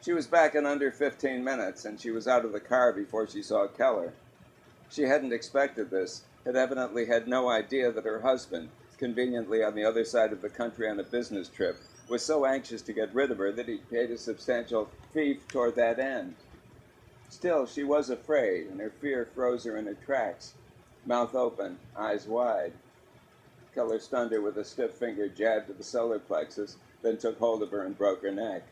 She was back in under 15 minutes, and she was out of the car before she saw Keller. She hadn't expected this, had evidently had no idea that her husband, conveniently on the other side of the country on a business trip, was so anxious to get rid of her that he paid a substantial fee toward that end. Still, she was afraid, and her fear froze her in her tracks, mouth open, eyes wide. Keller stunned her with a stiff finger jab to the solar plexus, then took hold of her and broke her neck.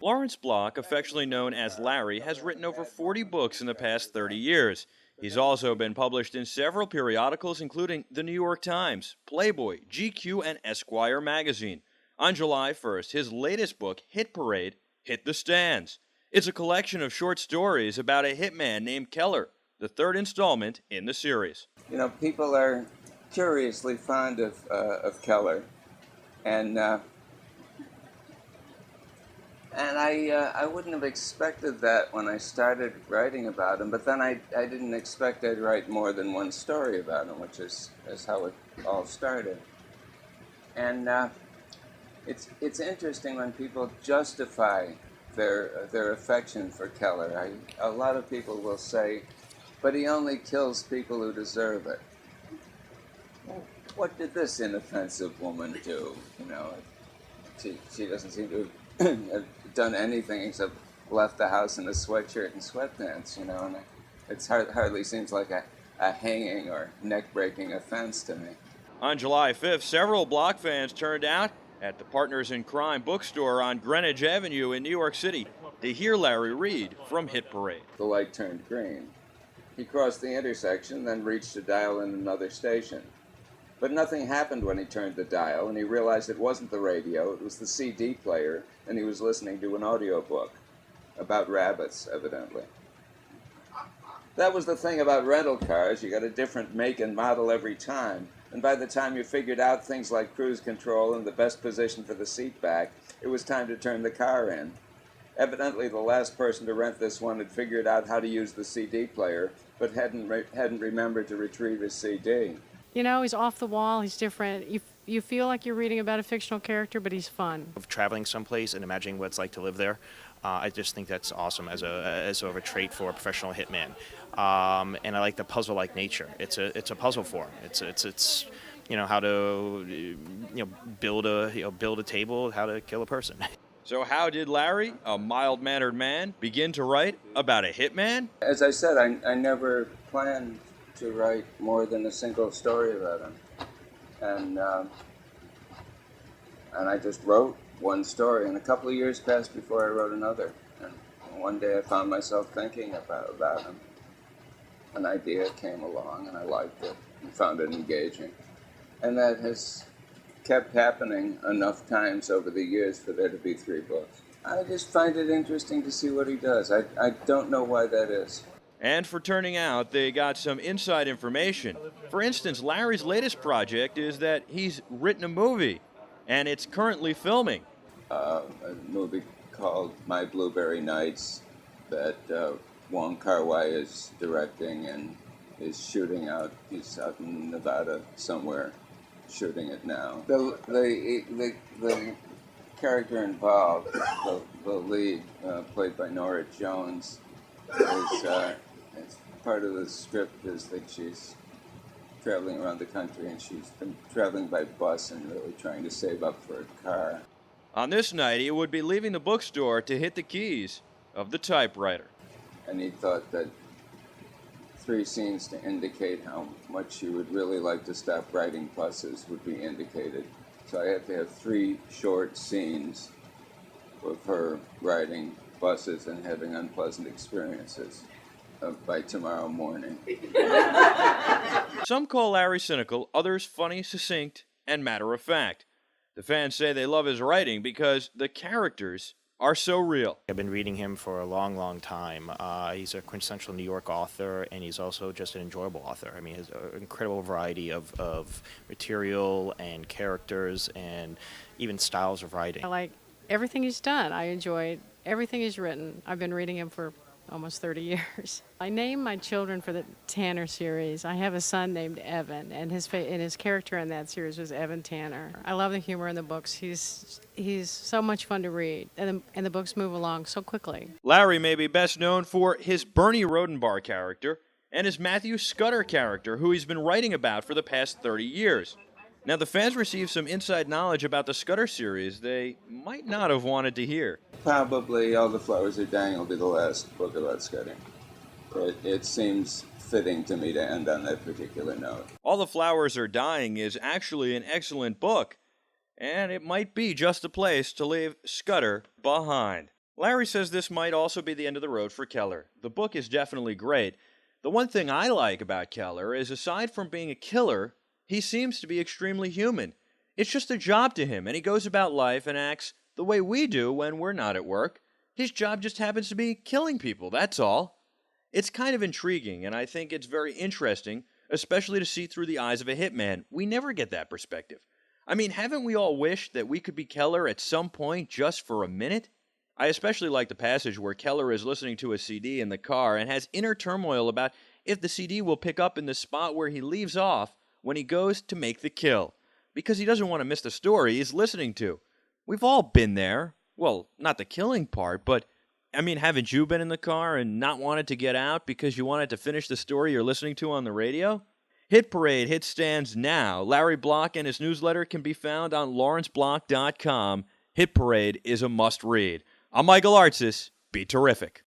Lawrence Block, affectionately known as Larry, has written over 40 books in the past 30 years. He's also been published in several periodicals, including The New York Times, Playboy, GQ, and Esquire magazine. On July 1st, his latest book, Hit Parade, hit the stands. It's a collection of short stories about a hitman named Keller, the third installment in the series. You know, people are curiously fond of Keller, and I wouldn't have expected that when I started writing about him, but then I didn't expect I'd write more than one story about him, which is how it all started. And it's interesting when people justify their affection for Keller. A lot of people will say, but he only kills people who deserve it. Well, what did this inoffensive woman do? You know, she doesn't seem to have done anything except left the house in a sweatshirt and sweatpants, you know, and it hardly seems like a hanging or neck-breaking offense to me. On July 5th, several Block fans turned out at the Partners in Crime bookstore on Greenwich Avenue in New York City to hear Larry read from Hit Parade. The light turned green. He crossed the intersection, then reached to dial in another station. But nothing happened when he turned the dial, and he realized it wasn't the radio, it was the CD player, and he was listening to an audiobook. About rabbits, evidently. That was the thing about rental cars. You got a different make and model every time. And by the time you figured out things like cruise control and the best position for the seat back, it was time to turn the car in. Evidently, the last person to rent this one had figured out how to use the CD player, but hadn't remembered to retrieve his CD. You know, he's off the wall, he's different. You feel like you're reading about a fictional character, but he's fun. Of traveling someplace and imagining what it's like to live there, I just think that's awesome as sort of a trait for a professional hitman. And I like the puzzle-like nature. It's a puzzle for him. It's you know, how to build a table, how to kill a person. So how did Larry, a mild-mannered man, begin to write about a hitman? As I said, I never planned to write more than a single story about him. And I just wrote one story, and a couple of years passed before I wrote another. And one day I found myself thinking about him. An idea came along, and I liked it, and found it engaging. And that has kept happening enough times over the years for there to be 3 books. I just find it interesting to see what he does. I don't know why that is. And for turning out, they got some inside information. For instance, Larry's latest project is that he's written a movie, and it's currently filming. A movie called My Blueberry Nights that Wong Kar-wai is directing and is shooting out. He's out in Nevada somewhere, shooting it now. The character involved, the lead, played by Nora Jones, is part of the script is that she's traveling around the country, and she's been traveling by bus and really trying to save up for a car. On this night, he would be leaving the bookstore to hit the keys of the typewriter. And he thought that 3 scenes to indicate how much she would really like to stop riding buses would be indicated. So I had to have 3 short scenes of her riding buses and having unpleasant experiences by tomorrow morning. Some call Larry cynical, others funny, succinct, and matter-of-fact. The fans say they love his writing because the characters are so real. I've been reading him for a long, long time. He's a quintessential New York author, and he's also just an enjoyable author. I mean, he has an incredible variety of material and characters and even styles of writing. I like everything he's done. I enjoy everything he's written. I've been reading him for almost 30 years. I named my children for the Tanner series. I have a son named Evan, and his character in that series was Evan Tanner. I love the humor in the books. He's so much fun to read, and the books move along so quickly. Larry may be best known for his Bernie Rodenbar character and his Matthew Scudder character, who he's been writing about for the past 30 years. Now, the fans received some inside knowledge about the Scudder series they might not have wanted to hear. Probably All the Flowers Are Dying will be the last book about Scudder. It seems fitting to me to end on that particular note. All the Flowers Are Dying is actually an excellent book, and it might be just the place to leave Scudder behind. Larry says this might also be the end of the road for Keller. The book is definitely great. The one thing I like about Keller is, aside from being a killer, he seems to be extremely human. It's just a job to him, and he goes about life and acts the way we do when we're not at work. His job just happens to be killing people, that's all. It's kind of intriguing, and I think it's very interesting, especially to see through the eyes of a hitman. We never get that perspective. I mean, haven't we all wished that we could be Keller at some point just for a minute? I especially like the passage where Keller is listening to a CD in the car and has inner turmoil about if the CD will pick up in the spot where he leaves off when he goes to make the kill, because he doesn't want to miss the story he's listening to. We've all been there. Well, not the killing part, but I mean, haven't you been in the car and not wanted to get out because you wanted to finish the story you're listening to on the radio? Hit Parade hit stands now. Larry Block and his newsletter can be found on lawrenceblock.com. Hit Parade is a must-read. I'm Michael Artsis. Be terrific.